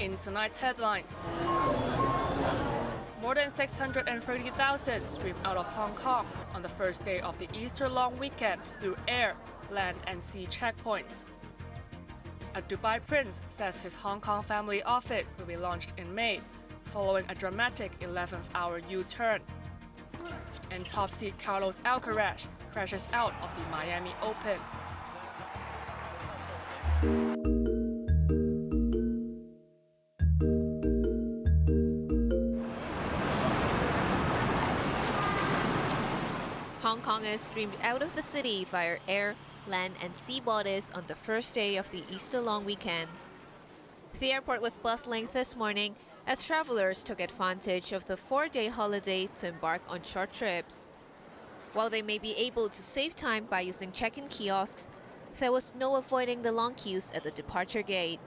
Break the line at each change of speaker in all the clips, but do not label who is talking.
In tonight's headlines, more than 630,000 streamed out of Hong Kong on the first day of the Easter long weekend through air, land and sea checkpoints. A Dubai prince says his Hong Kong family office will be launched in May, following a dramatic 11th-hour U-turn. And top seed Carlos Alcaraz crashes out of the Miami Open.
Hong Kongers streamed out of the city via air, land and sea borders on the first day of the Easter long weekend. The airport was bustling this morning as travelers took advantage of the 4-day holiday to embark on short trips. While they may be able to save time by using check-in kiosks, there was no avoiding the long queues at the departure gate.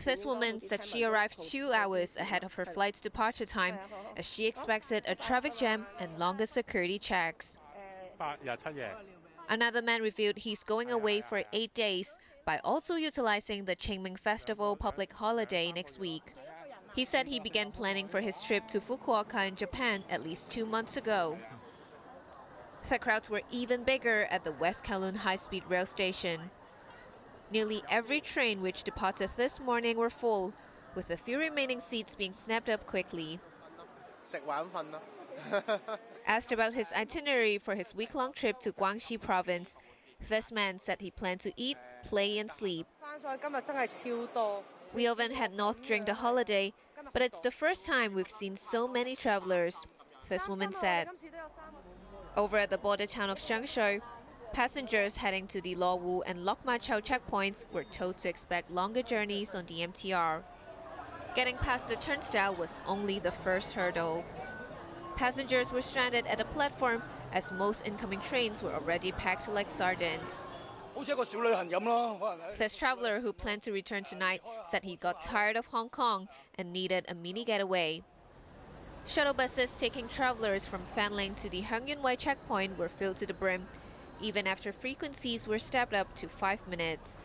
This woman said she arrived 2 hours ahead of her flight's departure time as she expected a traffic jam and longer security checks. Another man revealed he's going away for 8 days by also utilizing the Qingming Festival public holiday next week. He said he began planning for his trip to Fukuoka in Japan at least 2 months ago. The crowds were even bigger at the West Kowloon high-speed rail station. Nearly every train which departed this morning were full, with the few remaining seats being snapped up quickly. Asked about his itinerary for his week-long trip to Guangxi province, this man said he planned to eat, play and sleep. We often head north during the holiday, but it's the first time we've seen so many travelers, this woman said. Over at the border town of Zhengzhou, passengers heading to the Luowu and Lok Ma Chau checkpoints were told to expect longer journeys on the MTR. Getting past the turnstile was only the first hurdle. Passengers were stranded at the platform as most incoming trains were already packed like sardines. This traveler who planned to return tonight said he got tired of Hong Kong and needed a mini getaway. Shuttle buses taking travelers from Fanling to the Hung Yuen Wai checkpoint were filled to the brim, even after frequencies were stepped up to 5 minutes.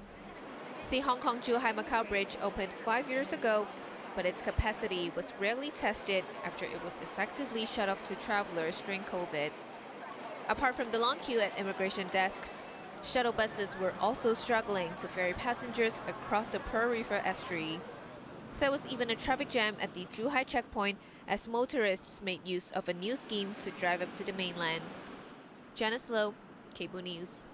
The Hong Kong-Zhuhai-Macau Bridge opened 5 years ago, but its capacity was rarely tested after it was effectively shut off to travelers during COVID. Apart from the long queue at immigration desks, shuttle buses were also struggling to ferry passengers across the Pearl River estuary. There was even a traffic jam at the Zhuhai checkpoint as motorists made use of a new scheme to drive up to the mainland. Janice Low, Cable News.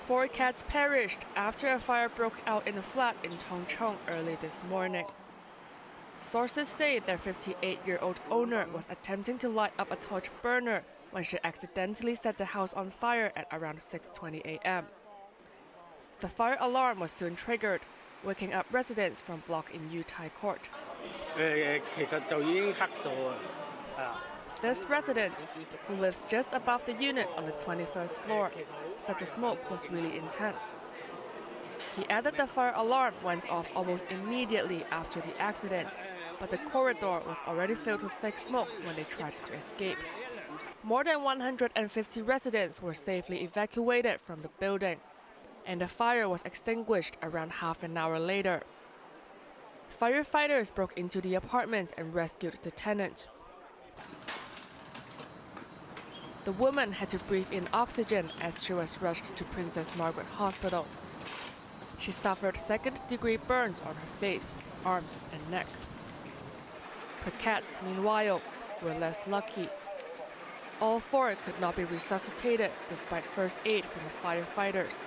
4 cats perished after a fire broke out in a flat in Tongcheng early this morning. Sources say their 58-year-old owner was attempting to light up a torch burner when she accidentally set the house on fire at around 6:20 a.m. The fire alarm was soon triggered, waking up residents from block in Yutai Court. This resident, who lives just above the unit on the 21st floor, said the smoke was really intense. He added the fire alarm went off almost immediately after the accident, but the corridor was already filled with thick smoke when they tried to escape. More than 150 residents were safely evacuated from the building, and the fire was extinguished around half an hour later. Firefighters broke into the apartment and rescued the tenant. The woman had to breathe in oxygen as she was rushed to Princess Margaret Hospital. She suffered second-degree burns on her face, arms, and neck. Her cats, meanwhile, were less lucky. All 4 could not be resuscitated despite first aid from the firefighters.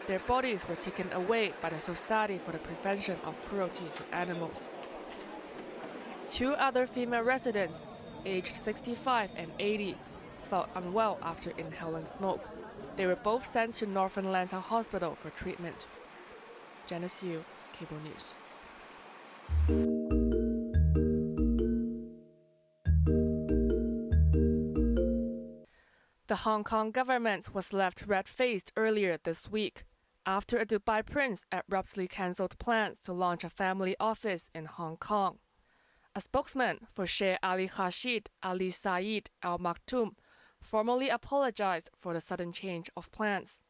Their bodies were taken away by the Society for the Prevention of Cruelty to Animals. 2 other female residents, aged 65 and 80, felt unwell after inhaling smoke. They were both sent to North Atlanta Hospital for treatment. Janice Yu, Cable News. The Hong Kong government was left red-faced earlier this week after a Dubai prince abruptly cancelled plans to launch a family office in Hong Kong. A spokesman for Sheikh Ali Rashid Ali Saeed Al Maktoum formally apologized for the sudden change of plans.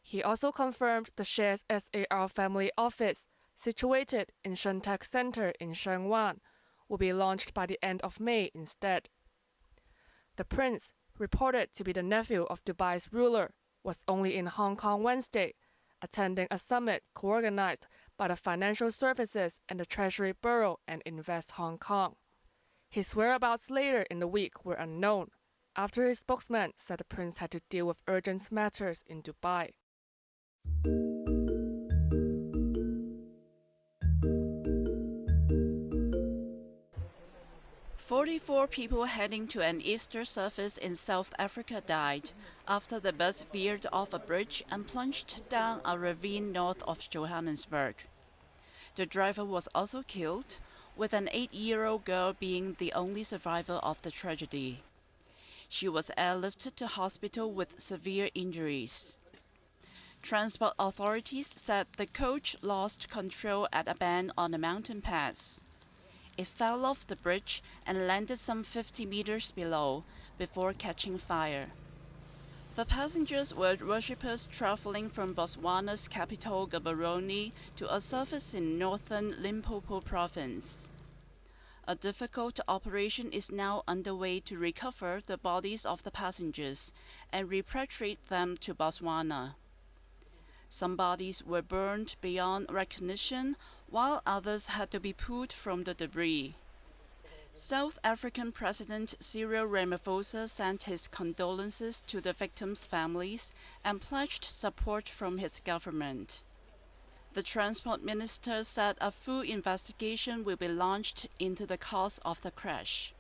He also confirmed the share's SAR family office, situated in Shentech Center in Shenzhen, will be launched by the end of May instead. The prince, reported to be the nephew of Dubai's ruler, was only in Hong Kong Wednesday, attending a summit co-organized by the Financial Services and the Treasury Bureau and Invest Hong Kong. His whereabouts later in the week were unknown, after his spokesman said the prince had to deal with urgent matters in Dubai.
44 people heading to an Easter service in South Africa died after the bus veered off a bridge and plunged down a ravine north of Johannesburg. The driver was also killed, with an 8-year-old girl being the only survivor of the tragedy. She was airlifted to hospital with severe injuries. Transport authorities said the coach lost control at a bend on a mountain pass. It fell off the bridge and landed some 50 meters below before catching fire. The passengers were worshippers traveling from Botswana's capital Gaborone to a service in northern Limpopo province. A difficult operation is now underway to recover the bodies of the passengers and repatriate them to Botswana. Some bodies were burned beyond recognition, while others had to be pulled from the debris. South African President Cyril Ramaphosa sent his condolences to the victims' families and pledged support from his government. The Transport Minister said a full investigation will be launched into the cause of the crash.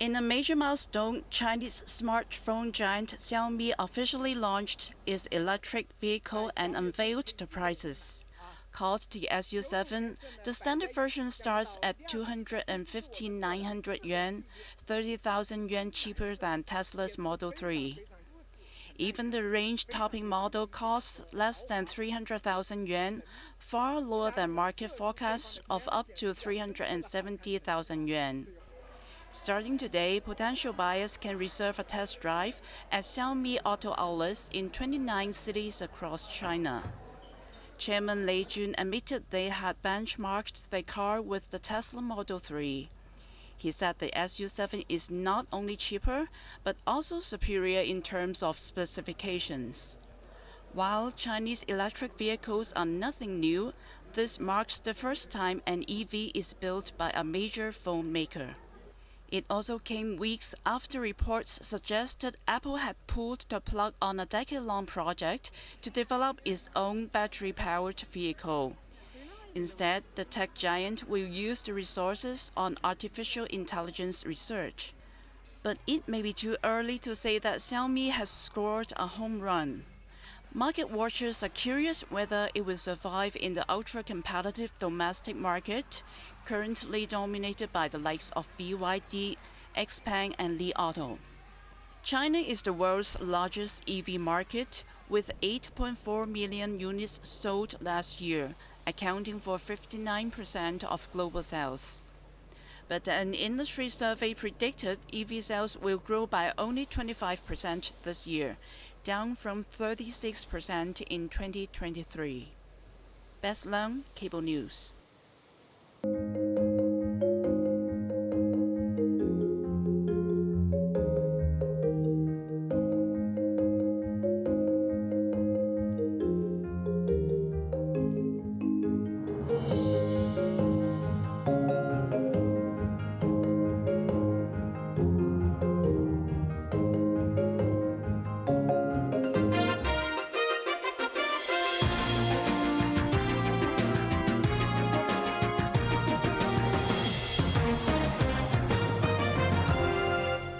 In a major milestone, Chinese smartphone giant Xiaomi officially launched its electric vehicle and unveiled the prices. Called the SU7, the standard version starts at 215,900 yuan, 30,000 yuan cheaper than Tesla's Model 3. Even the range-topping model costs less than 300,000 yuan, far lower than market forecasts of up to 370,000 yuan. Starting today, potential buyers can reserve a test drive at Xiaomi auto outlets in 29 cities across China. Chairman Lei Jun admitted they had benchmarked the car with the Tesla Model 3. He said the SU7 is not only cheaper, but also superior in terms of specifications. While Chinese electric vehicles are nothing new, this marks the first time an EV is built by a major phone maker. It also came weeks after reports suggested Apple had pulled the plug on a decade-long project to develop its own battery-powered vehicle. Instead, the tech giant will use the resources on artificial intelligence research. But it may be too early to say that Xiaomi has scored a home run. Market watchers are curious whether it will survive in the ultra-competitive domestic market, currently dominated by the likes of BYD, XPeng, and Li Auto. China is the world's largest EV market, with 8.4 million units sold last year, accounting for 59% of global sales. But an industry survey predicted EV sales will grow by only 25% this year, down from 36% in 2023. Bess Leung, Cable News.